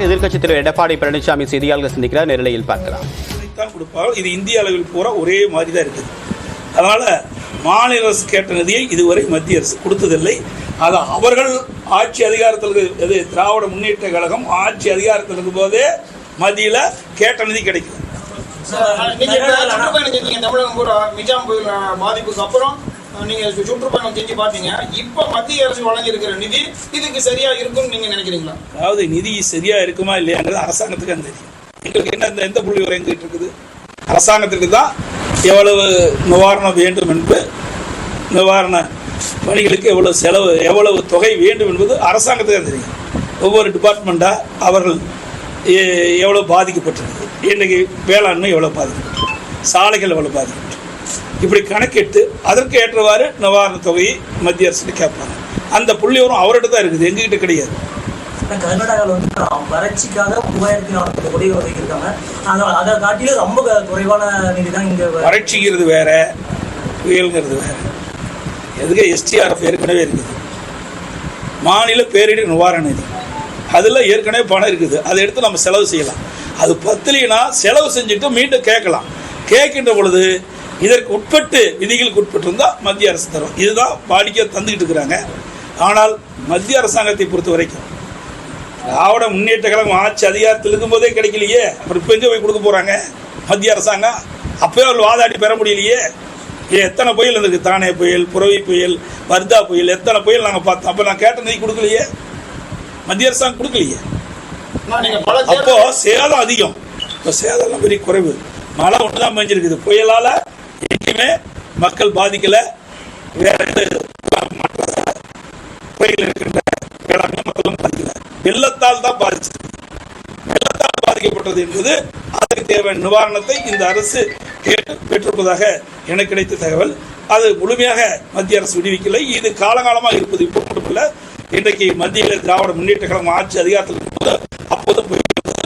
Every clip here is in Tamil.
எதிர்க்கட்சித் தலைவர் எடப்பாடி பழனிசாமி செய்தியாளர்கள் சந்திக்கிறார். நேரலையில் பார்க்கலாம். இது இந்திய அளவில் பூரா ஒரே மாதிரி தான் இருக்குது. அதனால மாநில அரசு கேட்ட நிதியை இதுவரை மத்திய அரசு கொடுத்ததில்லை. அது அவர்கள் ஆட்சி அதிகாரத்தில் திராவிட முன்னேற்ற கழகம் ஆட்சி அதிகாரத்தில் இருக்கும் போதே மத்தியில கேட்ட நிதி கிடைக்குது. தமிழகம் பூரா மிஜாம் புயல் பாதிப்புக்கு அப்புறம் நீங்க சுற்றுப்பயணம் செஞ்சு பாத்தீங்க. இப்ப மத்திய அரசு வழங்கி இருக்கிற நிதி இதுக்கு சரியா இருக்கும்னு நீங்க நினைக்கிறீங்களா? அதாவது நிதி சரியா இருக்குமா இல்லையாங்கிறது அரசாங்கத்துக்கு அந்த தெரியும். எங்களுக்கு என்ன எந்த புள்ளி வரை எங்கிட்டு இருக்குது? அரசாங்கத்திற்கு தான் எவ்வளவு நிவாரணம் வேண்டும் என்று, நிவாரண பணிகளுக்கு எவ்வளவு செலவு, எவ்வளவு தொகை வேண்டும் என்பது அரசாங்கத்துக்கு தான் தெரியும். ஒவ்வொரு டிபார்ட்மெண்டா அவர்கள் எவ்வளவு பாதிக்கப்பட்டிருக்கு, இன்னைக்கு வேளாண்மை எவ்வளவு பாதிக்கப்பட்டு, சாலைகள் எவ்வளவு பாதிக்கப்பட்டு, இப்படி கணக்கிட்டு அதற்கு ஏற்றவாறு நிவாரண தொகையை மத்திய அரசு கேட்பாங்க. அந்த புள்ளி வரும் அவர்கிட்ட தான் இருக்குது, எங்ககிட்ட கிடையாது. கர்நாடகாவில் வந்து வறட்சிக்காக 3400 கோடி ஒதுக்கியிருக்காங்க. அதை காட்டிலும் ரொம்ப குறைவான நிதி தான் இங்கே. வறட்சிங்கிறது வேற, புயல்ங்கிறது வேற. எதுக்கு STRF ஏற்கனவே இருக்குது, மாநில பேரிடர் நிவாரண நிதி, அதில் ஏற்கனவே பணம் இருக்குது. அதை எடுத்து நம்ம செலவு செய்யலாம். அது பத்தலைன்னா செலவு செஞ்சுட்டு மீண்டும் கேட்கலாம். கேட்கின்ற பொழுது இதற்கு உட்பட்டு, விதிகளுக்கு உட்பட்டு இருந்தால் மத்திய அரசு தரும். இதுதான் வாடிக்கை தந்துக்கிட்டு இருக்கிறாங்க. ஆனால் மத்திய அரசாங்கத்தை பொறுத்த வரைக்கும் திராவிட முன்னேற்ற கழகம் ஆட்சி அதிகாரத்தில் இருக்கும்போதே கிடைக்கலையே, அப்புறம் இப்போ எங்கே போய் கொடுக்க போகிறாங்க மத்திய அரசாங்கம்? அப்போயே அவர்கள் வாதாடி பெற முடியலையே. எத்தனை புயல் இருந்திருக்கு, தானே புயல், புரவி புயல், வர்தா புயல், எத்தனை புயல் நாங்கள் பார்த்தோம். அப்போ நான் கேட்ட நிதி கொடுக்கலையே, மத்திய அரசாங்கம் கொடுக்கலையே. அப்போ சேதம் அதிகம், இப்போ சேதம்லாம் பெரிய குறைவு. மழை ஒன்று தான் பெஞ்சிருக்குது. புயலால் எங்கேயுமே மக்கள் பாதிக்கலை. வேற மற்ற புயல் இருக்கின்ற வேளாண்மை மக்களும் பாதிக்கலை. வெள்ளத்தால் தான் பாதிச்சது. வெள்ளத்தால் பாதிக்கப்பட்டது என்பது அதற்கு தேவையான நிவாரணத்தை இந்த அரசு கேட்டு பெற்றிருப்பதாக எனக்கு கிடைத்த தகவல். அது முழுமையாக மத்திய அரசு விடுவிக்கலை. இது காலகாலமாக இருப்பது. இப்போ மட்டுமல்ல, இன்றைக்கு மத்தியில் திராவிட முன்னேற்ற கழகம் ஆட்சி அதிகாரத்தில் இருக்கும்போது அப்போதும்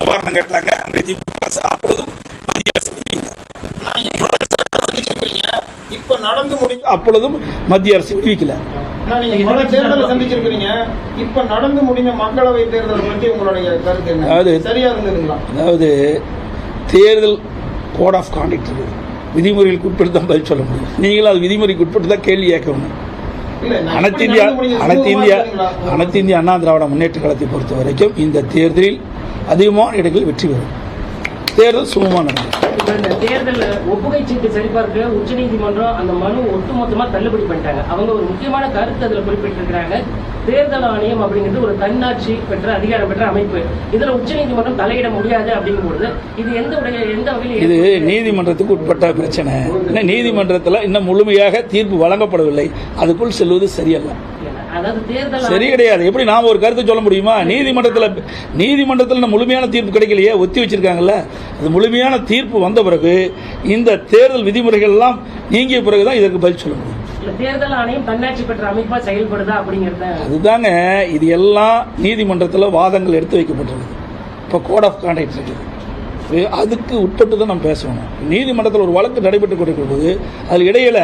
நிவாரணம் கேட்டாங்க. அப்பொழுதும் மத்திய அரசு அப்பொழுதும் மத்திய அரசு விடுவிக்கல. தேர்தலை சந்திச்சிருக்கீங்க. இப்ப நடந்து முடிஞ்ச மக்களவை தேர்தல் பற்றி உங்களுடைய கருத்து என்ன? சரியா இருந்ததுங்களா? அதாவது தேர்தல் கோட் ஆஃப் கான்டக்ட் இருக்குது, விதிமுறைகளுக்கு உட்பட்டு தான் பதில் சொல்ல முடியும். நீங்களும் அது விதிமுறைக்கு உட்பட்டு தான் கேள்வி கேட்கணும். அனைத்து இந்திய அண்ணா திராவிட முன்னேற்ற கழகத்தை பொறுத்த வரைக்கும் இந்த தேர்தலில் அதிகமான இடங்களில் வெற்றி பெறும். தேர்தல் சுமமான நடக்கும். இந்த தேர்தல் ஒப்புகை சீட்டு சரிபார்க்க உச்சநீதிமன்றம் அந்த மனு ஒட்டுமொத்தமா தள்ளுபடி பண்ணிட்டாங்க. அவங்க ஒரு முக்கியமான கருத்து அதில் குறிப்பிட்டிருக்கிறாங்க. தேர்தல் ஆணையம் அப்படிங்கிறது ஒரு தன்னாட்சி பெற்ற அதிகாரம் பெற்ற அமைப்பு. இதுல உச்சநீதிமன்றம் தலையிட முடியாது அப்படிங்கும்போது இது எந்த வகையில்? இது நீதிமன்றத்துக்கு உட்பட்ட பிரச்சனை. நீதிமன்றத்தில் இன்னும் முழுமையாக தீர்ப்பு வழங்கப்படவில்லை. அதுக்குள் செல்வது சரியல்ல, சரி கிடையாது. எப்படி நாம ஒரு கருத்து சொல்ல முடியுமா? நீதிமன்றத்தில் முழுமையான தீர்ப்பு கிடைக்கலையே, ஒத்தி வச்சிருக்காங்கல்ல. அது முழுமையான தீர்ப்பு வந்த பிறகு இந்த தேர்தல் விதிமுறைகள் எல்லாம் நீங்கிய பிறகுதான் இதற்கு பதில் சொல்ல முடியும். தேர்தல் ஆணையம் தன்னாட்சி பெற்ற அமைப்பா செயல்படுதா அப்படிங்கிறத அதுதாங்க. இது எல்லாம் நீதிமன்றத்தில் வாதங்கள் எடுத்து வைக்கப்பட்டிருக்கு. இப்போ கோட் ஆஃப் கான்டக்ட் இருக்குது, அதுக்கு உட்பட்டு தான் நம்ம பேசணும். நீதிமன்றத்தில் ஒரு வழக்கு நடைபெற்று கொண்டிருக்கும் போது அதில் இடையில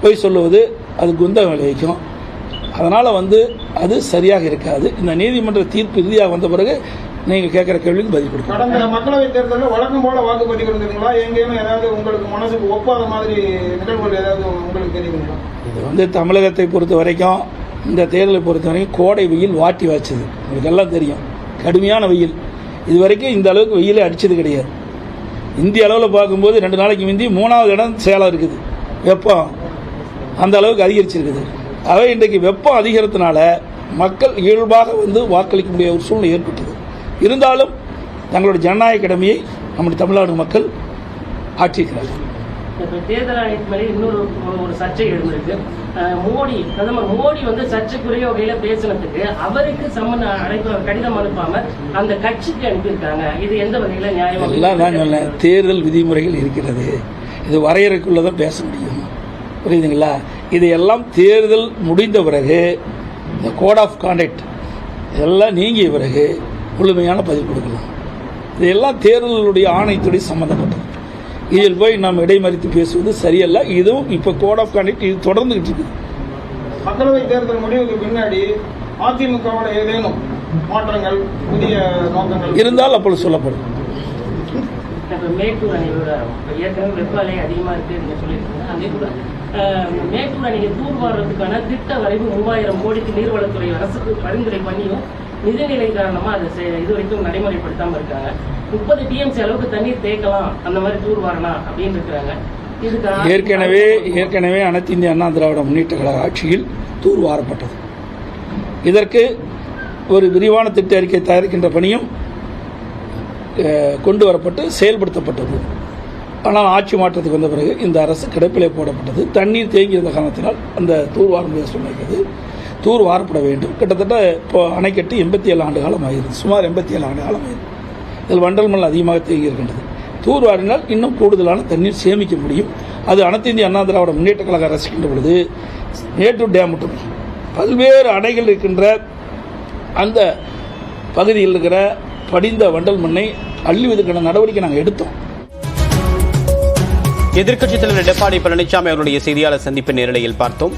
போய் சொல்லுவது அது குந்தம் விளைவிக்கும். அதனால் அது சரியாக இருக்காது. இந்த நீதிமன்ற தீர்ப்பு இறுதியாக வந்த பிறகு நீங்கள் கேட்குற கேள்விக்கு பதில் கொடுக்கணும். கடந்த மக்களவைத் தேர்தலில் வழக்கம் போல வாக்குப்பதிவு இருந்ததுங்களா? எங்கேயும் ஏதாவது உங்களுக்கு மனசுக்கு ஒப்பாத மாதிரி நிகழ்வுகள் ஏதாவது உங்களுக்கு தெரியுங்களா? இது தமிழகத்தை பொறுத்த வரைக்கும், இந்த தேர்தலை பொறுத்த வரைக்கும் கோடை வெயில் வாட்டி வச்சது உங்களுக்கு எல்லாம் தெரியும். கடுமையான வெயில். இது வரைக்கும் இந்த அளவுக்கு வெயிலே அடித்தது கிடையாது. இந்திய அளவில் பார்க்கும்போது 2 நாளைக்கு முந்தி 3வது இடம் சேலம் இருக்குது. வெப்பம் அந்த அளவுக்கு அதிகரிச்சிருக்குது. அவை இன்றைக்கு வெப்பம் அதிகரித்தனால மக்கள் இயல்பாக வாக்களிக்க முடியாத ஒரு சூழ்நிலை ஏற்பட்டது. இருந்தாலும் தங்களுடைய ஜனநாயக கடமையை நம்முடைய தமிழ்நாடு மக்கள் ஆற்றியிருக்கிறார்கள். தேர்தல் ஆணையத்தின் மேலே இன்னொரு சர்ச்சை எழுந்திருக்கு. பிரதமர் மோடி சர்ச்சைக்குரிய வகையில பேசினதுக்கு அவருக்கு கடிதம் அனுப்பாம அந்த கட்சிக்கு அனுப்பியிருக்காங்க. இது எந்த வகையில நியாயம்? எல்லாம் நான் சொன்னேன், தேர்தல் விதிமுறைகள் இருக்கிறது. இது வரையறைக்குள்ளதான் பேச முடியும். புரியுதுங்களா? இதையெல்லாம் தேர்தல் முடிந்த பிறகு இந்த கோட் ஆஃப் கான்டக்ட் இதெல்லாம் நீங்கிய பிறகு முழுமையான பதில் கொடுக்கலாம். இதெல்லாம் தேர்தலுடைய ஆணையத்துடைய சம்மந்தப்பட்டது. இதில் போய் நாம் இடைமறித்து பேசுவது சரியல்ல. இதுவும் இப்போ கோட் ஆஃப் கான்டக்ட் இது தொடர்ந்துகிட்டு இருக்குது. மக்களவை தேர்தல் முடிவுக்கு பின்னாடி அதிமுகவோட ஏதேனும் மாற்றங்கள், புதிய நோக்கங்கள் இருந்தால் அப்பொழுது சொல்லப்படும். இப்போ மேட்டூர் அணை விவகாரம், இப்போ ஏற்கனவே வெப்ப அலை அதிகமாக இருக்குது நீங்கள் சொல்லியிருக்கீங்க. அதே கூட மேட்டூர் அணையை தூர்வாரத்துக்கான திட்ட வரைவு 3000 கோடிக்கு நீர்வளத்துறை அரசுக்கு பரிந்துரை பண்ணியும் நிதிநிலை காரணமாக அதை இது வரைக்கும் நடைமுறைப்படுத்தாமல் இருக்காங்க. 30 TMC அளவுக்கு தண்ணீர் தேக்கலாம், அந்த மாதிரி தூர்வாரலாம் அப்படின்னு இருக்கிறாங்க. ஏற்கனவே அனைத்து இந்திய அண்ணா திராவிட முன்னேற்ற கழக ஆட்சியில் தூர்வாரப்பட்டது. இதற்கு ஒரு விரிவான திட்ட அறிக்கை தயாரிக்கின்ற பணியும் கொண்டு வரப்பட்டு செயல்படுத்தப்பட்டது. ஆனால் ஆட்சி மாற்றத்துக்கு வந்த பிறகு இந்த அரசு கிடப்பிலே போடப்பட்டது. தண்ணீர் தேங்கியிருந்த காரணத்தினால் அந்த தூர்வாரம் சொன்னது தூர்வாரப்பட வேண்டும். கிட்டத்தட்ட இப்போ அணைக்கட்டு 87 ஆண்டு காலம் ஆகிறது, சுமார் 87 ஆண்டு காலம் ஆகிறது. இதில் வண்டல் மண் அதிகமாக தேங்கி இருக்கின்றது. தூர்வாரினால் இன்னும் கூடுதலான தண்ணீர் சேமிக்க முடியும். அது அனைத்து இந்திய அண்ணா திராவிட முன்னேற்ற கழக அரசுகின்ற பொழுது மேட்டூர் டேம் மட்டும் பல்வேறு அணைகள் இருக்கின்ற அந்த பகுதியில் இருக்கிற படிந்த வண்டல் மண்ணை அள்ளுவதற்கான நடவடிக்கை நாங்கள் எடுத்தோம். எதிர்க்கட்சித் தலைவர் எடப்பாடி பழனிசாமி அவருடைய செய்தியாளர் சந்திப்பு நேரலையில் பார்த்தோம்.